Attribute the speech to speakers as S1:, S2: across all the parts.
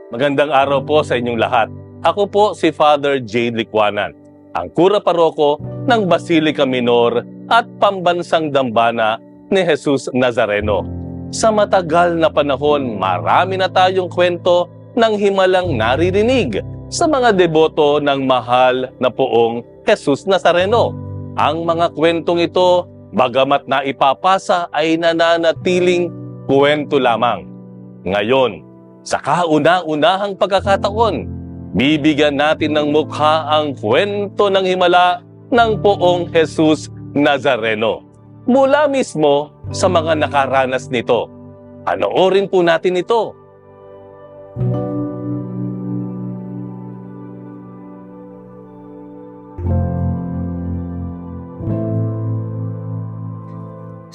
S1: Magandang araw po sa inyong lahat. Ako po si Father Jade Licuanan, ang kura paroko ng Basilica Minor at Pambansang Dambana ni Jesus Nazareno. Sa matagal na panahon, marami na tayong kwento ng himalang naririnig sa mga deboto ng mahal na poong Jesus Nazareno. Ang mga kwentong ito, bagamat na ipapasa ay nananatiling kwento lamang. Ngayon, sa kauna-unahang pagkakataon, bibigyan natin ng mukha ang kwento ng himala ng poong Jesus Nazareno. Mula mismo sa mga nakaranas nito. Panoorin po natin ito.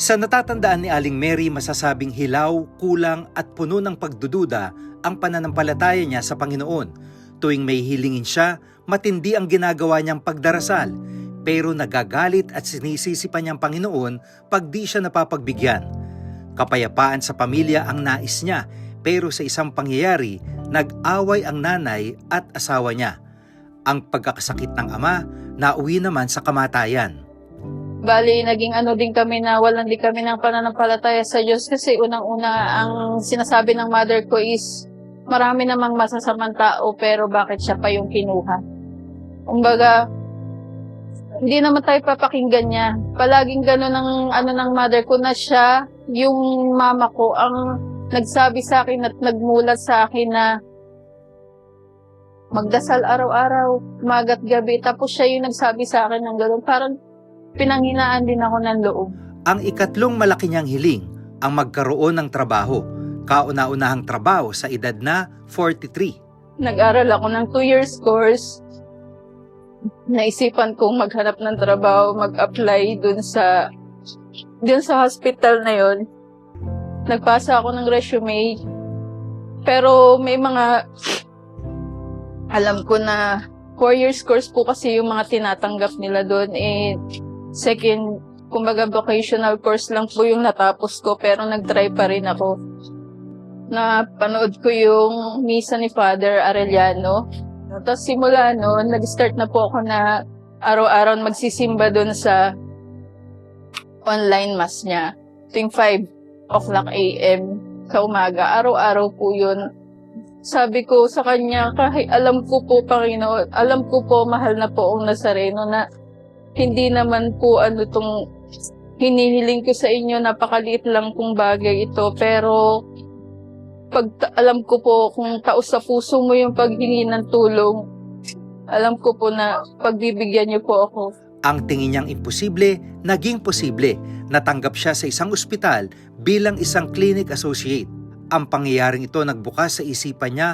S2: Sa natatandaan ni Aling Mary, masasabing hilaw, kulang at puno ng pagdududa ang pananampalataya niya sa Panginoon. Tuwing may hilingin siya, matindi ang ginagawa niyang pagdarasal, pero nagagalit at sinisisi pa niyang Panginoon pag di siya napapagbigyan. Kapayapaan sa pamilya ang nais niya, pero sa isang pangyayari, nag-away ang nanay at asawa niya. Ang pagkakasakit ng ama, nauwi naman sa kamatayan.
S3: Bali, naging din kami na walang di kami ng pananampalataya sa Diyos kasi unang-una ang sinasabi ng mother ko is marami namang masasamang tao pero bakit siya pa yung kinuha? Kumbaga, hindi naman tayo papakinggan niya. Palaging gano'n ng mother ko na siya, yung mama ko, ang nagsabi sa akin at nagmulat sa akin na magdasal araw-araw, umagat gabi. Tapos siya yung nagsabi sa akin ng gano'n. Parang pinanghinaan din ako ng loob.
S2: Ang ikatlong malaki niyang hiling, ang magkaroon ng trabaho. Kauna-unahang trabaho sa edad na 43.
S3: Nag-aral ako ng 2 years course. Naisipan kong maghanap ng trabaho, mag-apply dun sa hospital na yon. Nagpasa ako ng resume. Pero may mga alam ko na 4 years course po kasi yung mga tinatanggap nila doon. Second, kumbaga vocational course lang po yung natapos ko pero nag-try pa rin ako. Napanood ko yung misa ni Father Arellano. Tapos simula noon, nag-start na po ako na araw-araw magsisimba doon sa online mass niya. Tuwing 5 o'clock a.m. sa umaga. Araw-araw po yun. Sabi ko sa kanya, kahit alam ko po, Panginoon, alam ko po, mahal na po ang Nazareno na hindi naman po itong hinihiling ko sa inyo, napakaliit lang pong bagay ito. Pero pag alam ko po kung taos sa puso mo yung paghingi ng tulong, alam ko po na pagbibigyan niyo po ako.
S2: Ang tingin niyang imposible, naging posible. Natanggap siya sa isang ospital bilang isang clinic associate. Ang pangyayaring ito nagbukas sa isipan niya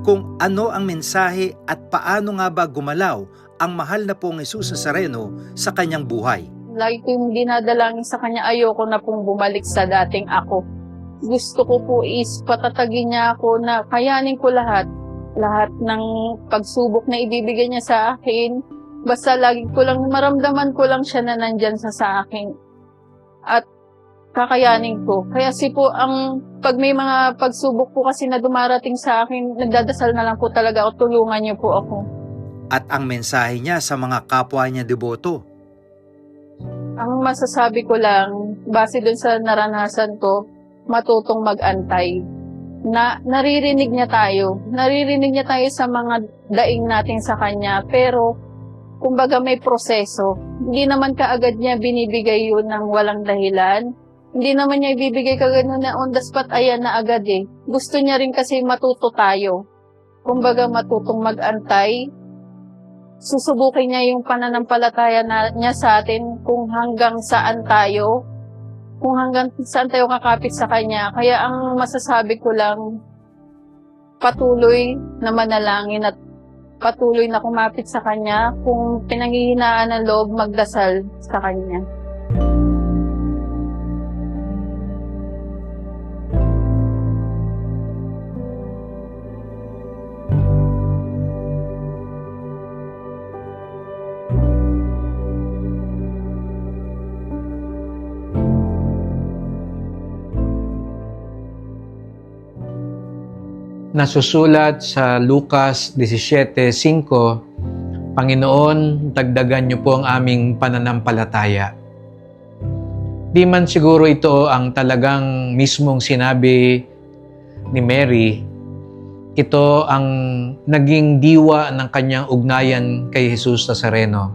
S2: kung ano ang mensahe at paano nga ba gumalaw ang mahal na pong Jesus Nazareno sa kanyang buhay.
S3: Lagi ko yung dinadalangin sa kanya, ayoko na pong bumalik sa dating ako. Gusto ko po is patatagin niya ako na kayanin ko lahat ng pagsubok na ibibigay niya sa akin. Basta lagi ko lang, maramdaman ko lang siya na nandyan sa akin. At kakayanin ko. Kaya pag may mga pagsubok po kasi na dumarating sa akin, nagdadasal na lang po talaga ako, tulungan niyo po ako.
S2: At ang mensahe niya sa mga kapwa niya deboto.
S3: Ang masasabi ko lang, base dun sa naranasan ko, matutong mag-antay. Naririnig niya tayo. Naririnig niya tayo sa mga daing natin sa kanya. Pero, kumbaga may proseso. Hindi naman kaagad niya binibigay yun ng walang dahilan. Hindi naman niya ibibigay kagad na on the spot, ayan na agad eh. Gusto niya rin kasi matuto tayo. Kumbaga matutong mag-antay. Susubukin niya yung pananampalataya niya sa atin kung hanggang saan tayo kakapit sa kanya. Kaya ang masasabi ko lang, patuloy na manalangin at patuloy na kumapit sa kanya. Kung pinanghihinaan ng loob, magdasal sa kanya.
S4: nasusulat sa Lucas 17:5, Panginoon, dagdagan niyo po ang aming pananampalataya. Di man siguro ito ang talagang mismong sinabi ni Mary, ito ang naging diwa ng kanyang ugnayan kay Jesus Nazareno.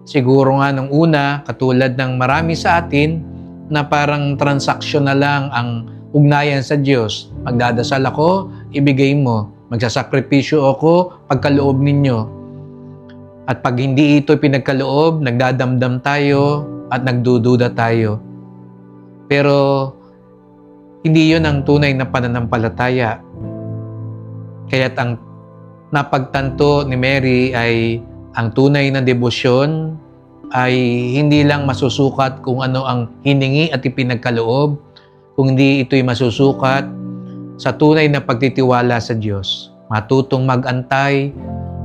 S4: Siguro nga nung una, katulad ng marami sa atin, na parang transaksyon na lang ang ugnayan sa Diyos. Magdadasal ako, ibigay mo. Magsasakripisyo ako, pagkaloob ninyo. At pag hindi ito pinagkaloob, nagdadamdam tayo at nagdududa tayo. Pero hindi yun ang tunay na pananampalataya. Kaya't ang napagtanto ni Mary ay ang tunay na debosyon ay hindi lang masusukat kung ano ang hiningi at ipinagkaloob, kundi ito'y masusukat sa tunay na pagtitiwala sa Diyos. Matutong mag-antay,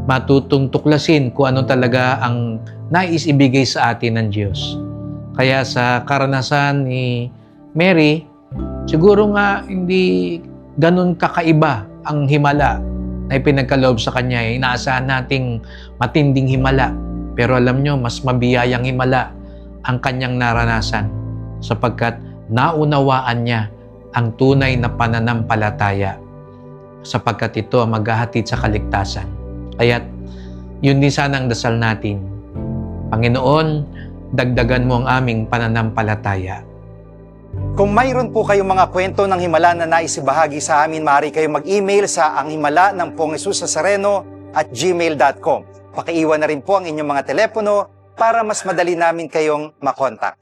S4: matutong tuklasin kung ano talaga ang nais ibigay sa atin ng Diyos. Kaya sa karanasan ni Mary, siguro nga hindi ganun kakaiba ang himala na ipinagkaloob sa kanya. Inaasahan nating matinding himala. Pero alam nyo, mas mabiyayang himala ang kanyang naranasan sapagkat naunawaan niya ang tunay na pananampalataya sapagkat ito ang maghahatid sa kaligtasan. Kaya't yun din sana ang dasal natin. Panginoon, dagdagan mo ang aming pananampalataya.
S2: Kung mayroon po kayong mga kwento ng himala na naisibahagi sa amin, maaari kayong mag-email sa anghimala@gmail.com. Pakiiwan na rin po ang inyong mga telepono para mas madali namin kayong makontak.